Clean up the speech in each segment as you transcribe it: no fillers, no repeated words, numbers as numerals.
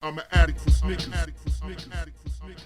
I'm an addict for sneakers.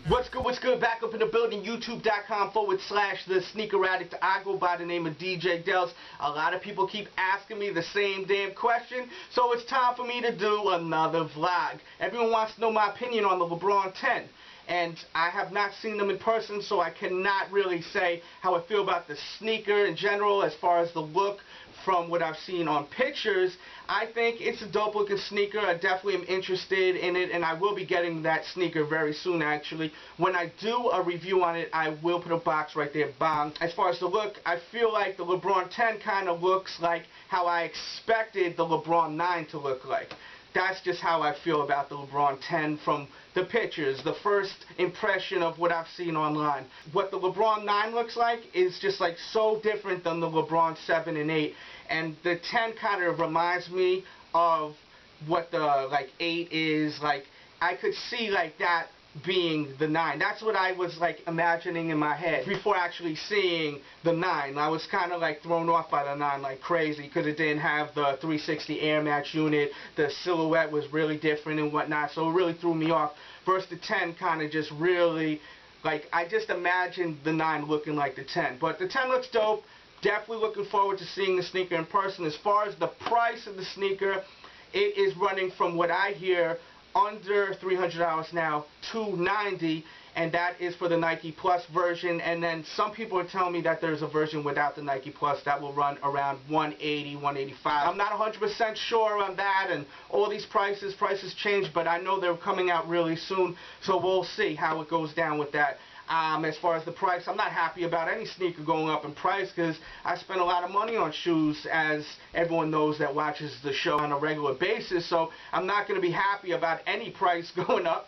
What's good? Back up in the building, youtube.com/the sneaker addict. I go by the name of DJ Dells. A lot of people keep asking me the same damn question, so it's time for me to do another vlog. Everyone wants to know my opinion on the Lebron 10. And I have not seen them in person, so I cannot really say how I feel about the sneaker in general as far as the look from what I've seen on pictures. I think it's a dope looking sneaker. I definitely am interested in it, and I will be getting that sneaker very soon actually. When I do a review on it, I will put a box right there, bang. As far as the look, I feel like the Lebron 10 kind of looks like how I expected the Lebron 9 to look like. That's just how I feel about the Lebron 10 from the pictures, the first impression of what I've seen online. What the Lebron 9 looks like is just like so different than the Lebron 7 and 8. And the 10 kind of reminds me of what the like 8 is. Like I could see like that being the 9. That's what I was like imagining in my head before actually seeing the 9. I was kind of like thrown off by the 9 like crazy because it didn't have the 360 Air Max unit. The silhouette was really different and whatnot, so it really threw me off. Versus the 10 kind of just really, like, I just imagined the 9 looking like the 10. But the 10 looks dope. Definitely looking forward to seeing the sneaker in person. As far as the price of the sneaker, it is running, from what I hear, under $300 now, $290, and that is for the Nike Plus version. And then some people are telling me that there's a version without the Nike Plus that will run around $180, $185. I'm not 100% sure on that, and all these prices change, but I know they're coming out really soon, so we'll see how it goes down with that. As far as the price, I'm not happy about any sneaker going up in price because I spend a lot of money on shoes, as everyone knows that watches the show on a regular basis, so I'm not going to be happy about any price going up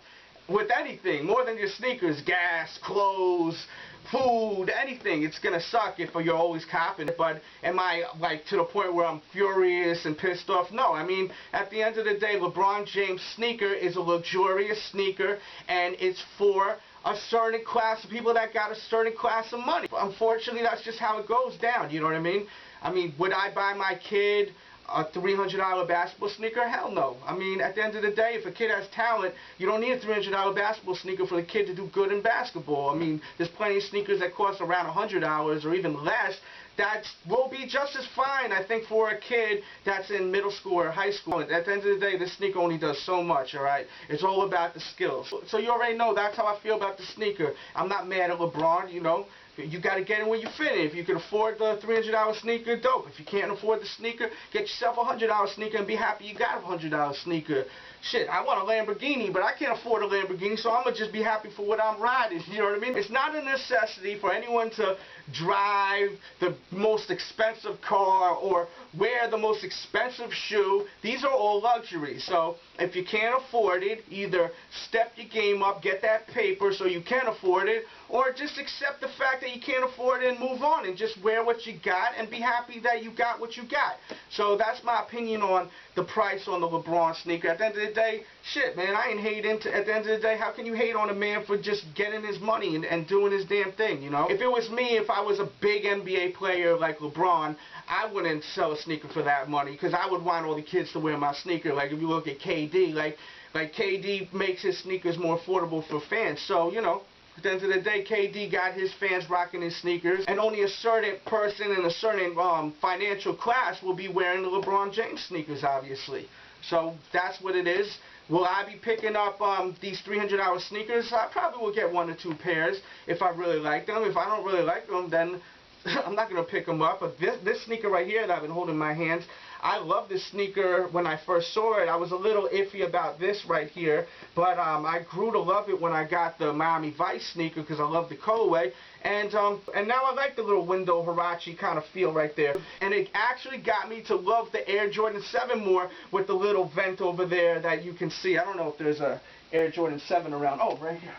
with anything, more than just sneakers, gas, clothes, food, anything. It's going to suck if you're always copping it. But am I like to the point where I'm furious and pissed off? No. I mean, at the end of the day, LeBron James sneaker is a luxurious sneaker, and it's for a certain class of people that got a certain class of money. Unfortunately, that's just how it goes down, you know what I mean? I mean, would I buy my kid a $300 basketball sneaker? Hell no. I mean, at the end of the day, if a kid has talent, you don't need a $300 basketball sneaker for the kid to do good in basketball. I mean, there's plenty of sneakers that cost around $100 or even less that will be just as fine, I think, for a kid that's in middle school or high school. At the end of the day, this sneaker only does so much, alright? It's all about the skills. So you already know that's how I feel about the sneaker. I'm not mad at LeBron, you know. You got to get in where you fit in. If you can afford the $300 sneaker, dope. If you can't afford the sneaker, get yourself a $100 sneaker and be happy you got a $100 sneaker. Shit, I want a Lamborghini, but I can't afford a Lamborghini, so I'm going to just be happy for what I'm riding, you know what I mean? It's not a necessity for anyone to drive the most expensive car or wear the most expensive shoe. These are all luxuries, so if you can't afford it, either step your game up, get that paper so you can afford it, or just accept the fact that you can't afford it and move on and just wear what you got and be happy that you got what you got. So that's my opinion on the price on the LeBron sneaker. At the end of the day, shit, man, I ain't hating. At the end of the day, how can you hate on a man for just getting his money and doing his damn thing, you know? If it was me, if I was a big NBA player like LeBron, I wouldn't sell a sneaker for that money because I would want all the kids to wear my sneaker. Like if you look at KD, like KD makes his sneakers more affordable for fans. So, you know, at the end of the day, KD got his fans rocking his sneakers, and only a certain person in a certain financial class will be wearing the LeBron James sneakers, obviously. So that's what it is. Will I be picking up these $300 sneakers? I probably will get 1 or 2 pairs if I really like them. If I don't really like them, then I'm not going to pick them up. But this sneaker right here that I've been holding in my hands, I love this sneaker. When I first saw it, I was a little iffy about this right here, but I grew to love it when I got the Miami Vice sneaker because I love the colorway, and now I like the little window Huarache kind of feel right there. And it actually got me to love the Air Jordan 7 more with the little vent over there that you can see. I don't know if there's a Air Jordan 7 around. Oh, right here.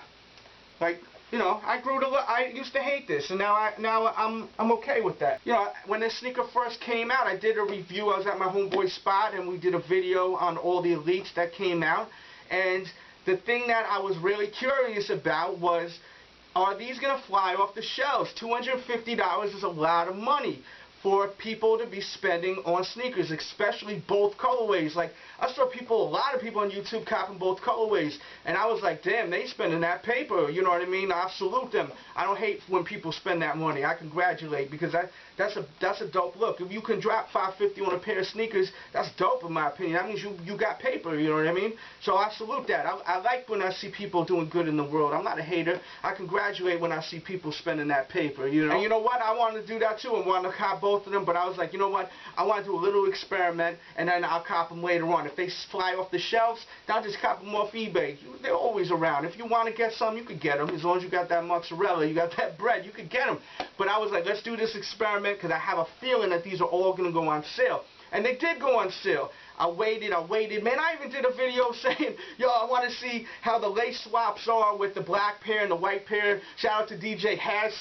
Like, you know, I used to hate this, and now I'm okay with that. You know, when this sneaker first came out, I did a review. I was at my homeboy's spot, and we did a video on all the elites that came out. And the thing that I was really curious about was, are these gonna fly off the shelves? $250 is a lot of money for people to be spending on sneakers, especially both colorways. Like, I saw a lot of people on YouTube copping both colorways, and I was like, damn, they spending that paper, you know what I mean? I salute them. I don't hate when people spend that money. I congratulate, because that's a dope look. If you can drop $5.50 on a pair of sneakers, that's dope in my opinion. That means you got paper, you know what I mean? So I salute that. I like when I see people doing good in the world. I'm not a hater. I congratulate when I see people spending that paper, you know? And you know what? I want to do that too, and want to cop both of them, but I was like, you know what? I want to do a little experiment, and then I'll cop them later on. If they fly off the shelves, then I'll just cop them off eBay. They're always around. If you want to get some, you could get them. As long as you got that mozzarella, you got that bread, you could get them. But I was like, let's do this experiment, because I have a feeling that these are all going to go on sale. And they did go on sale. I waited. Man, I even did a video saying, yo, I want to see how the lace swaps are with the black pair and the white pair. Shout out to DJ Hess.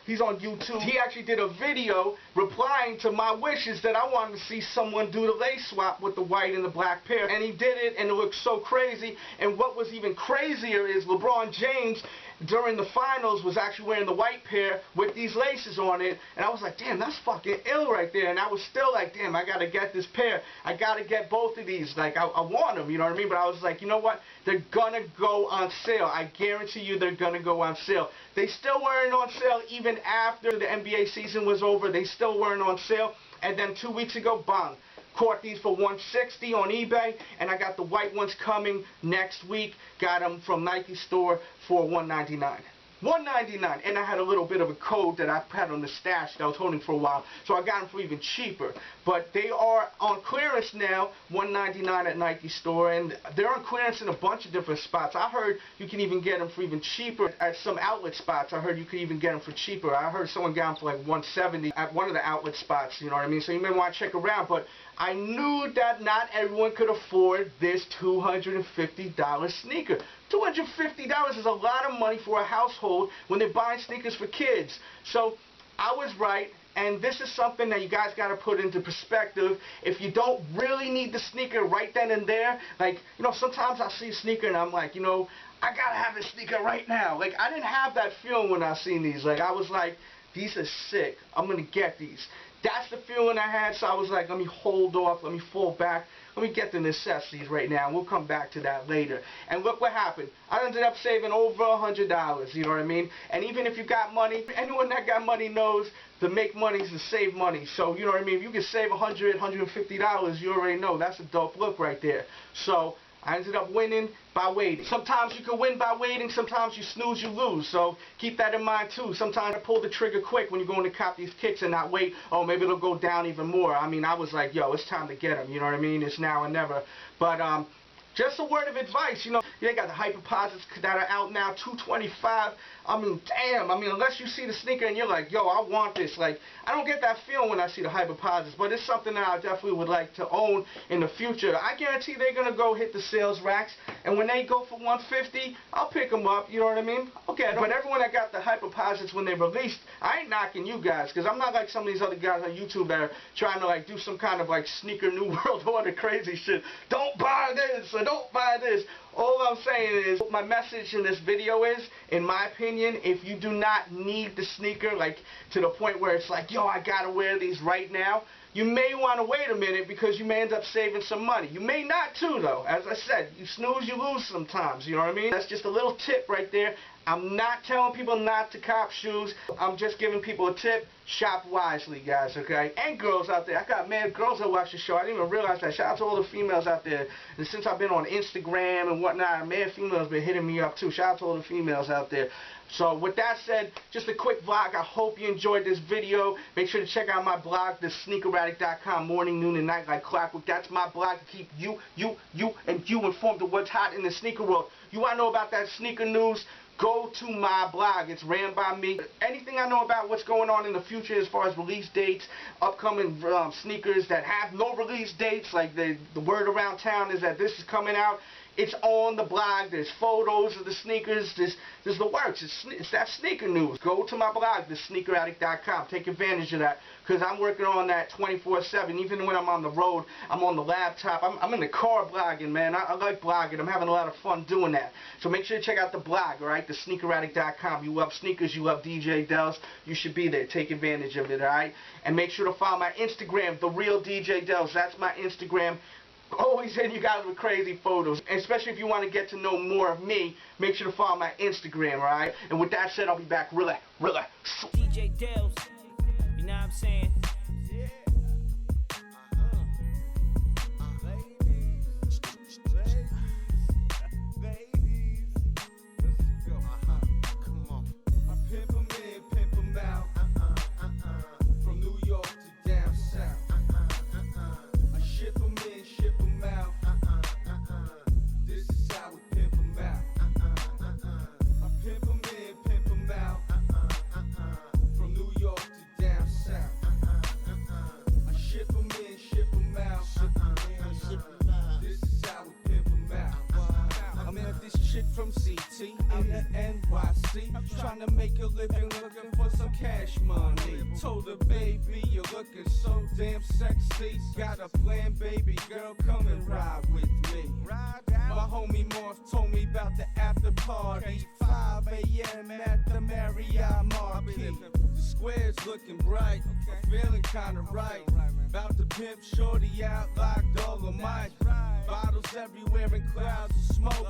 He's on YouTube. He actually did a video replying to my wishes that I wanted to see someone do the lace swap with the white and the black pair. And he did it, and it looked so crazy. And what was even crazier is LeBron James, during the finals, was actually wearing the white pair with these laces on it, and I was like, damn, that's fucking ill right there. And I was still like, damn, I gotta get this pair. I gotta get both of these. Like, I want them, you know what I mean? But I was like, you know what? They're gonna go on sale. I guarantee you they're gonna go on sale. They still weren't on sale even after the NBA season was over. They still weren't on sale. And then 2 weeks ago, bang. Caught these for $160 on eBay, and I got the white ones coming next week. Got them from Nike store for $199. $199, and I had a little bit of a code that I had on the stash that I was holding for a while, so I got them for even cheaper. But they are on clearance now, $199 at Nike store, and they're on clearance in a bunch of different spots. I heard you can even get them for even cheaper at some outlet spots. I heard you could even get them for cheaper. I heard someone got them for like $170 at one of the outlet spots, you know what I mean? So you may want to check around, but I knew that not everyone could afford this $250 sneaker. $250 is a lot of money for a household when they're buying sneakers for kids. So I was right, and this is something that you guys got to put into perspective. If you don't really need the sneaker right then and there, like, you know, sometimes I see a sneaker and I'm like, you know, I got to have this sneaker right now. Like, I didn't have that feeling when I seen these. Like, I was like, these are sick. I'm going to get these. That's the feeling I had, so I was like, let me hold off, let me fall back, let me get the necessities right now, and we'll come back to that later. And look what happened. I ended up saving over $100, you know what I mean? And even if you got money, anyone that got money knows to make money is to save money. So, you know what I mean? If you can save $100, $150, you already know that's a dope look right there. So I ended up winning by waiting. Sometimes you can win by waiting, sometimes you snooze, you lose. So keep that in mind too. Sometimes I pull the trigger quick when you're going to cop these kicks and not wait, oh, maybe it'll go down even more. I mean, I was like, yo, it's time to get them, you know what I mean? It's now or never. But just a word of advice, you know, they got the Hyperposits that are out now, $225. I mean, damn, I mean, unless you see the sneaker and you're like, yo, I want this. Like, I don't get that feeling when I see the Hyperposits, but it's something that I definitely would like to own in the future. I guarantee they're going to go hit the sales racks, and when they go for $150, I'll pick them up, you know what I mean? Okay, but everyone that got the Hyperposits when they released, I ain't knocking you guys, because I'm not like some of these other guys on YouTube that are trying to, like, do some kind of, like, sneaker New World Order crazy shit. Don't buy this, or don't buy this. All I'm saying is, my message in this video is, in my opinion, if you do not need the sneaker, like, to the point where it's like, yo, I gotta wear these right now, you may want to wait a minute, because you may end up saving some money. You may not too, though. As I said, you snooze, you lose sometimes, you know what I mean? That's just a little tip right there. I'm not telling people not to cop shoes. I'm just giving people a tip. Shop wisely, guys, okay? And girls out there. I got mad girls that watch the show. I didn't even realize that. Shout out to all the females out there. And since I've been on Instagram and whatnot, mad females been hitting me up too. Shout out to all the females out there. So with that said, just a quick vlog. I hope you enjoyed this video. Make sure to check out my blog, thesneakeraddict.com, morning, noon, and night like clockwork. That's my blog to keep you informed of what's hot in the sneaker world. You want to know about that sneaker news? Go to my blog. It's ran by me. Anything I know about what's going on in the future as far as release dates, upcoming sneakers that have no release dates, like the word around town is that this is coming out It's on the blog. There's photos of the sneakers. There's the works. It's that sneaker news. Go to my blog, thesneakeraddict.com. Take advantage of that, because I'm working on that 24/7. Even when I'm on the road, I'm on the laptop. I'm in the car blogging, man. I like blogging. I'm having a lot of fun doing that. So make sure to check out the blog, all right? Thesneakeraddict.com. You love sneakers. You love DJ Dells. You should be there. Take advantage of it, all right? And make sure to follow my Instagram, The Real DJ Dells. That's my Instagram. Always hitting you guys with crazy photos. And especially if you want to get to know more of me, make sure to follow my Instagram, alright? And with that said, I'll be back really soon. DJ Dells, you know what I'm saying? From CT in the NYC, trying to make a living, looking for some cash money. Told her, baby, you're looking so damn sexy. Got a plan, baby girl, come and ride with me. My homie Morph told me about the after party, 5 a.m. at the Marriott Marquis. The square's looking bright, I'm feeling kinda right. About to pimp shorty out like Dolomite. Bottles everywhere and clouds of smoke.